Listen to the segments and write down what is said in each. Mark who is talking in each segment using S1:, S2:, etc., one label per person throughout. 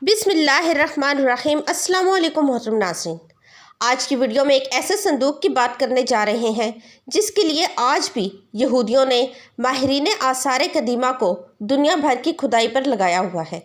S1: बिस्मिल्लाहिर्रहमानिर्रहीम। अस्सलाम वालेकुम मोहतरम नाज़रीन, आज की वीडियो में एक ऐसे संदूक की बात करने जा रहे हैं जिसके लिए आज भी यहूदियों ने माहिरीन आसार कदीमा को दुनिया भर की खुदाई पर लगाया हुआ है।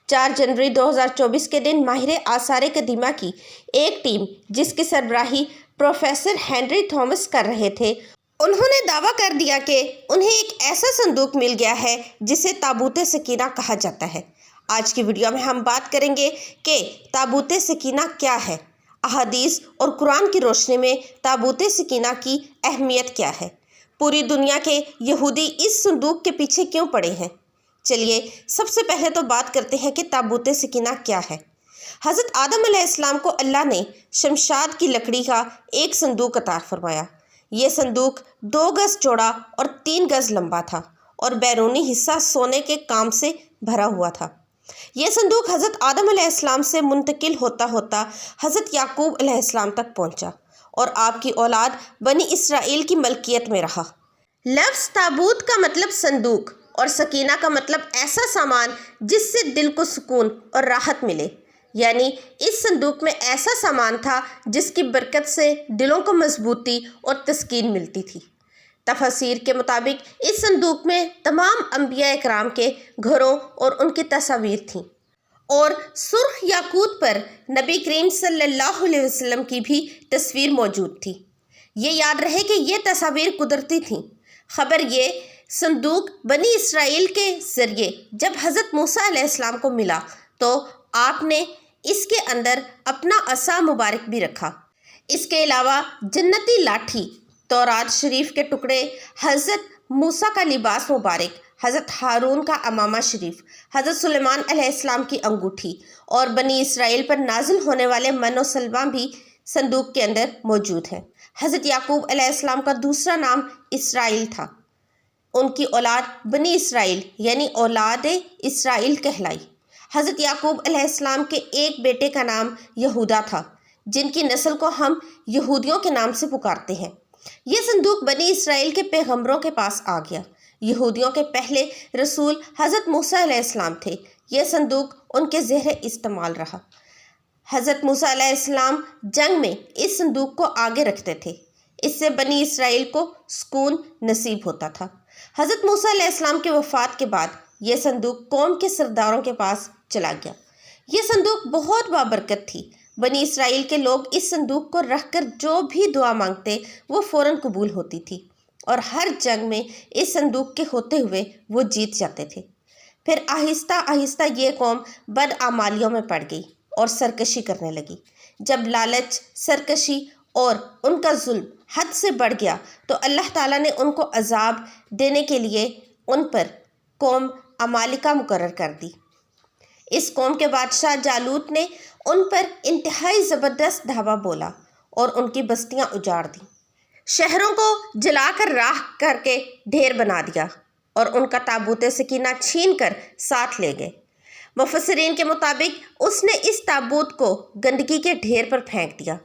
S1: 4 जनवरी 2024 के दिन माहिर आसार कदीमा की एक टीम जिसकी सरबराही प्रोफेसर हेनरी थॉमस कर रहे थे, उन्होंने दावा कर दिया कि उन्हें एक ऐसा संदूक मिल गया है जिसे ताबूत सकीना कहा जाता है। आज की वीडियो में हम बात करेंगे कि ताबूत सकीना क्या है, अहादीस और कुरान की रोशनी में ताबूत सकीना की अहमियत क्या है, पूरी दुनिया के यहूदी इस संदूक के पीछे क्यों पड़े हैं। चलिए सबसे पहले तो बात करते हैं कि ताबूत सकीना क्या है। हज़रत आदम अलैहिस्सलाम को अल्लाह ने शमशाद की लकड़ी का एक संदूक अता फरमाया। ये संदूक 2 गज़ चौड़ा और 3 गज़ लंबा था और बैरूनी हिस्सा सोने के काम से भरा हुआ था। यह संदूक हज़रत आदम अलैहिस्सलाम से मुंतकिल होता होता हज़रत याकूब अलैहिस्सलाम तक पहुंचा और आपकी औलाद बनी इसराइल की मलकियत में रहा। लफ्ज़ ताबूत का मतलब संदूक और सकीना का मतलब ऐसा सामान जिससे दिल को सुकून और राहत मिले, यानी इस संदूक में ऐसा सामान था जिसकी बरकत से दिलों को मजबूती और तस्कीन मिलती थी। तफसीर के मुताबिक इस संदूक में तमाम अंबिया इकराम के घरों और उनकी तस्वीर थीं और सुर्ख याकूत पर नबी करीम सल्लल्लाहु अलैहि वसल्लम की भी तस्वीर मौजूद थी। ये याद रहे कि ये तस्वीर कुदरती थीं। खबर ये संदूक बनी इसराइल के ज़रिए जब हज़रत मूसा अलैहिस्सलाम को मिला तो आपने इसके अंदर अपना असा मुबारक भी रखा। इसके अलावा जन्नती लाठी, तौरात शरीफ के टुकड़े, हज़रत मूसा का लिबास मुबारक, हज़रत हारून का अमामा शरीफ, हज़रत सुलेमान अलैहिस्सलाम की अंगूठी और बनी इसराइल पर नाजिल होने वाले मनो सलवा भी संदूक के अंदर मौजूद है। हज़रत याकूब अलैहिस्सलाम का दूसरा नाम इसराइल था। उनकी औलाद बनी इसराइल यानी औलाद इसराइल कहलाई। हज़रत याकूब अलैहिस्सलाम के एक बेटे का नाम यहूदा था, जिनकी नस्ल को हम यहूदियों के नाम से पुकारते हैं। यह संदूक बनी इसराइल के पैगंबरों के पास आ गया। यहूदियों के पहले रसूल हज़रत मूसा अलैहिस्सलाम थे। यह संदूक उनके ज़ेर इस्तेमाल रहा। हज़रत मूसा अलैहिस्सलाम जंग में इस संदूक को आगे रखते थे। इससे बनी इसराइल को सुकून नसीब होता था। हज़रत मूसा अलैहिस्सलाम की वफ़ात के बाद यह संदूक कौम के सरदारों के पास चला गया। यह संदूक बहुत बाबरकत थी। बनी इसराइल के लोग इस संदूक को रखकर जो भी दुआ मांगते वो फ़ौरन कबूल होती थी और हर जंग में इस संदूक के होते हुए वो जीत जाते थे। फिर आहिस्ता आहिस्ता ये कौम बदआमालियों में पड़ गई और सरकशी करने लगी। जब लालच, सरकशी और उनका जुल्म हद से बढ़ गया तो अल्लाह ताला ने उनको अजाब देने के लिए उन पर कौम अमालिका मुकर्रर कर दी। इस कौम के बादशाह जालूत ने उन पर इंतहाई ज़बरदस्त धावा बोला और उनकी बस्तियां उजाड़ दी, शहरों को जलाकर राख करके ढेर बना दिया और उनका ताबूत सकीना छीन कर साथ ले गए। मुफस्सिरीन के मुताबिक उसने इस ताबूत को गंदगी के ढेर पर फेंक दिया।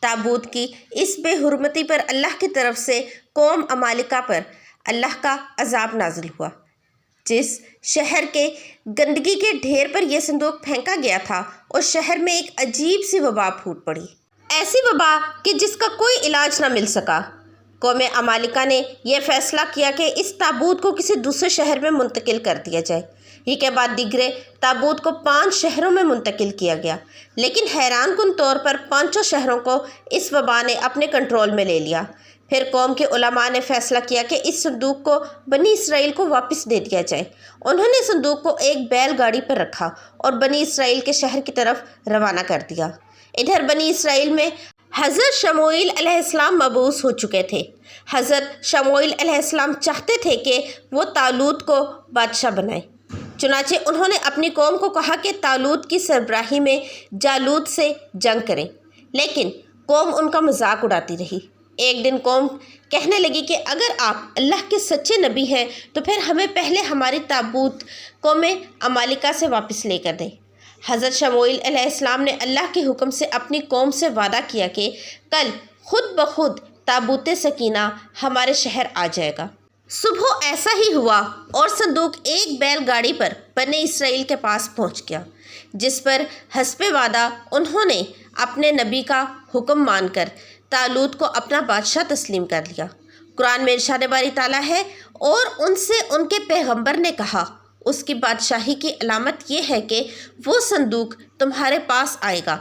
S1: ताबूत की इस बेहुरमती पर अल्लाह की तरफ से कौम अमालिका पर अल्लाह का अजाब नाजिल हुआ। जिस शहर के गंदगी के ढेर पर यह संदूक फेंका गया था उस शहर में एक अजीब सी वबा फूट पड़ी, ऐसी वबा कि जिसका कोई इलाज ना मिल सका। कौम अमालिका ने यह फैसला किया कि इस ताबूत को किसी दूसरे शहर में मुंतकिल कर दिया जाए। ही के बाद दिगरे ताबूत को 5 शहरों में मुंतकिल किया गया, लेकिन हैरानकुन तौर पर 5 शहरों को इस वबा ने अपने कंट्रोल में ले लिया। फिर कौम के उलमा ने फैसला किया कि इस संदूक को बनी इसराइल को वापस दे दिया जाए। उन्होंने संदूक को एक बैलगाड़ी पर रखा और बनी इसराइल के शहर की तरफ रवाना कर दिया। इधर बनी इसराइल में हज़रत शमूएल अलैहिस्सलाम मबूस हो चुके थे। हज़रत शमूएल अलैहिस्सलाम चाहते थे कि वो तालूत को बादशाह बनाए। चुनाचे उन्होंने अपनी कौम को कहा कि तालूत की सरबराही में जालूत से जंग करें, लेकिन कौम उनका मजाक उड़ाती रही। एक दिन कौम कहने लगी कि अगर आप अल्लाह के सच्चे नबी हैं तो फिर हमें पहले हमारी ताबूत कौम अमालिका से वापस लेकर दें। हज़रत शमूएल अलैहिस्सलाम ने अल्लाह के हुक्म से अपनी कौम से वादा किया कि कल खुद ब खुद ताबूत सकीना हमारे शहर आ जाएगा। सुबह ऐसा ही हुआ और संदूक एक बैलगाड़ी पर बने इसराइल के पास पहुंच गया। جس پر حسب وعدہ انہوں نے اپنے نبی کا حکم مان کر طالوت کو اپنا بادشاہ تسلیم کر لیا۔ قرآن میں ارشاد باری تعالیٰ ہے، اور ان سے ان کے پیغمبر نے کہا، اس کی بادشاہی کی علامت یہ ہے کہ وہ صندوق تمہارے پاس آئے گا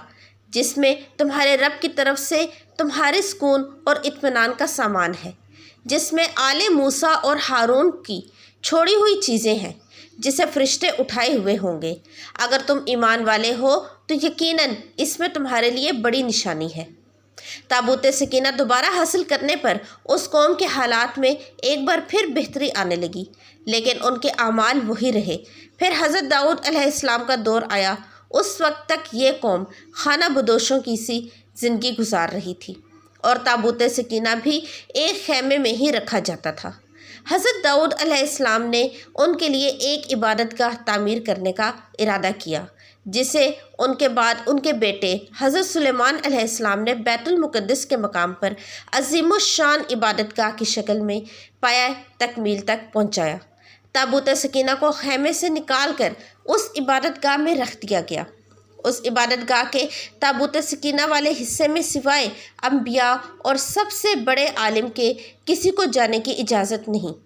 S1: جس میں تمہارے رب کی طرف سے تمہارے سکون اور اطمینان کا سامان ہے، جس میں آل موسیٰ اور ہارون کی چھوڑی ہوئی چیزیں ہیں جسے فرشتے اٹھائے ہوئے ہوں گے۔ اگر تم ایمان والے ہو تو یقیناً اس میں تمہارے لیے بڑی نشانی ہے۔ تابوت سکینہ دوبارہ حاصل کرنے پر اس قوم کے حالات میں ایک بار پھر بہتری آنے لگی، لیکن ان کے اعمال وہی رہے۔ پھر حضرت داؤد علیہ السلام کا دور آیا۔ اس وقت تک یہ قوم خانہ بدوشوں کی سی زندگی گزار رہی تھی، اور تابوت سکینہ بھی ایک خیمے میں ہی رکھا جاتا تھا۔ حضرت داؤد علیہ السلام نے ان کے لیے ایک عبادت گاہ تعمیر کرنے کا ارادہ کیا، جسے ان کے بعد ان کے بیٹے حضرت سلیمان علیہ السلام نے بیت المقدس کے مقام پر عظیم الشان عبادت گاہ کی شکل میں پایہ تکمیل تک پہنچایا۔ تابوت سکینہ کو خیمے سے نکال کر اس عبادت گاہ میں رکھ دیا گیا۔ اس عبادت گاہ کے تابوت سکینہ والے حصے میں سوائے انبیاء اور سب سے بڑے عالم کے کسی کو جانے کی اجازت نہیں۔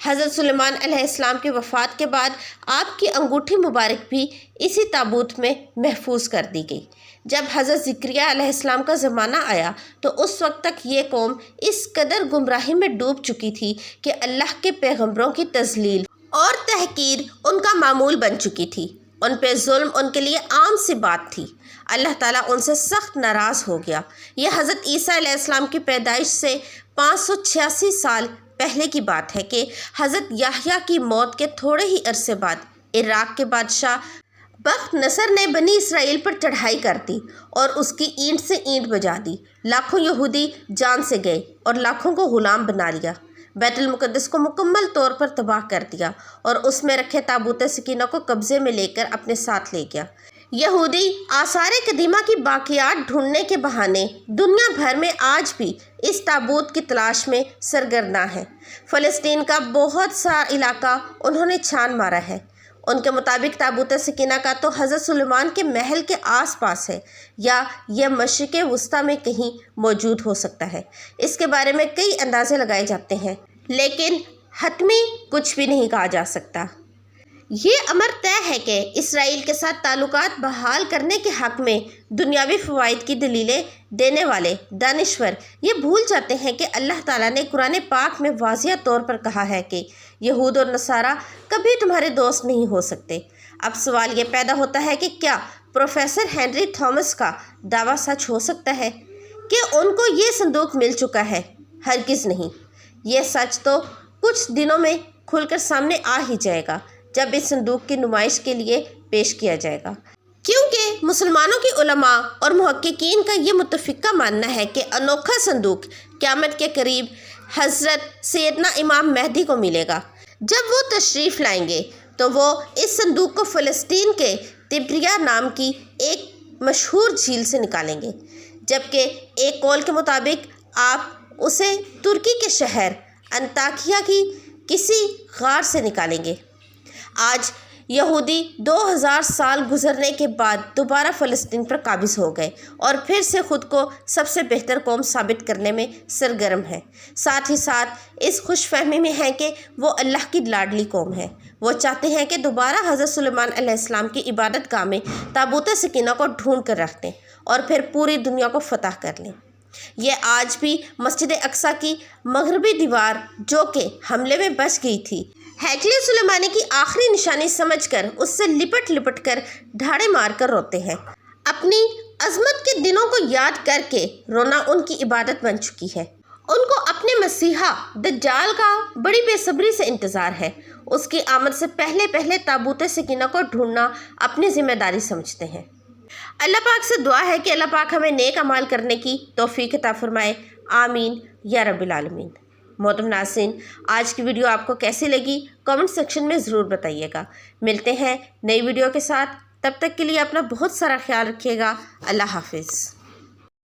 S1: حضرت سلیمان علیہ السلام کی وفات کے بعد آپ کی انگوٹھی مبارک بھی اسی تابوت میں محفوظ کر دی گئی۔ جب حضرت زکریا علیہ السلام کا زمانہ آیا تو اس وقت تک یہ قوم اس قدر گمراہی میں ڈوب چکی تھی کہ اللہ کے پیغمبروں کی تذلیل اور تحقیر ان کا معمول بن چکی تھی۔ ان پہ ظلم ان کے لیے عام سی بات تھی۔ اللہ تعالیٰ ان سے سخت ناراض ہو گیا۔ یہ حضرت عیسیٰ علیہ السلام کی پیدائش سے 586 سال پہلے کی بات ہے کہ حضرت یحییٰ کی موت کے تھوڑے ہی عرصے بعد عراق کے بادشاہ بخت نصر نے بنی اسرائیل پر چڑھائی کر دی اور اس کی اینٹ سے اینٹ بجا دی۔ لاکھوں یہودی جان سے گئے اور لاکھوں کو غلام بنا لیا۔ بیت المقدس کو مکمل طور پر تباہ کر دیا اور اس میں رکھے تابوت سکینہ کو قبضے میں لے کر اپنے ساتھ لے گیا۔ یہودی آثار قدیمہ کی باقیات ڈھونڈنے کے بہانے دنیا بھر میں آج بھی اس تابوت کی تلاش میں سرگرداں ہیں۔ فلسطین کا بہت سا علاقہ انہوں نے چھان مارا ہے۔ ان کے مطابق تابوت سکینہ کا تو حضرت سلیمان کے محل کے آس پاس ہے، یا یہ مشرق وسطیٰ میں کہیں موجود ہو سکتا ہے۔ اس کے بارے میں کئی اندازے لگائے جاتے ہیں، لیکن حتمی کچھ بھی نہیں کہا جا سکتا۔ یہ امر طے ہے کہ اسرائیل کے ساتھ تعلقات بحال کرنے کے حق میں دنیاوی فوائد کی دلیلیں دینے والے دانشور یہ بھول جاتے ہیں کہ اللہ تعالیٰ نے قرآن پاک میں واضح طور پر کہا ہے کہ یہود اور نصارہ کبھی تمہارے دوست نہیں ہو سکتے۔ اب سوال یہ پیدا ہوتا ہے کہ کیا پروفیسر ہنری تھامس کا دعویٰ سچ ہو سکتا ہے کہ ان کو یہ صندوق مل چکا ہے؟ ہرگز نہیں۔ یہ سچ تو کچھ دنوں میں کھل کر سامنے آ ہی جائے گا جب اس صندوق کی نمائش کے لیے پیش کیا جائے گا، کیونکہ مسلمانوں کی علماء اور محققین کا یہ متفقہ ماننا ہے کہ انوکھا صندوق قیامت کے قریب حضرت سیدنا امام مہدی کو ملے گا۔ جب وہ تشریف لائیں گے تو وہ اس صندوق کو فلسطین کے طبریہ نام کی ایک مشہور جھیل سے نکالیں گے، جبکہ ایک قول کے مطابق آپ اسے ترکی کے شہر انطاکیہ کی کسی غار سے نکالیں گے۔ آج یہودی 2000 سال گزرنے کے بعد دوبارہ فلسطین پر قابض ہو گئے اور پھر سے خود کو سب سے بہتر قوم ثابت کرنے میں سرگرم ہے۔ ساتھ ہی ساتھ اس خوش فہمی میں ہیں کہ وہ اللہ کی لاڈلی قوم ہے۔ وہ چاہتے ہیں کہ دوبارہ حضرت سلیمان علیہ السلام کی عبادت گاہ میں تابوت سکینہ کو ڈھونڈ کر رکھ دیں اور پھر پوری دنیا کو فتح کر لیں۔ یہ آج بھی مسجد اقصیٰ کی مغربی دیوار جو کہ حملے میں بچ گئی تھی، ہیکل سلیمانی کی آخری نشانی سمجھ کر اس سے لپٹ لپٹ کر ڈھاڑے مار کر روتے ہیں۔ اپنی عظمت کے دنوں کو یاد کر کے رونا ان کی عبادت بن چکی ہے۔ ان کو اپنے مسیحا دجال کا بڑی بے صبری سے انتظار ہے۔ اس کی آمد سے پہلے پہلے تابوت سکینہ کو ڈھونڈنا اپنی ذمہ داری سمجھتے ہیں۔ اللہ پاک سے دعا ہے کہ اللہ پاک ہمیں نیک اعمال کرنے کی توفیق عطا فرمائے، آمین یا رب العالمین۔ محترم ناظرین، آج کی ویڈیو آپ کو کیسی لگی کامنٹ سیکشن میں ضرور بتائیے گا۔ ملتے ہیں نئی ویڈیو کے ساتھ، تب تک کے لیے اپنا بہت سارا خیال رکھیے گا۔ اللہ حافظ۔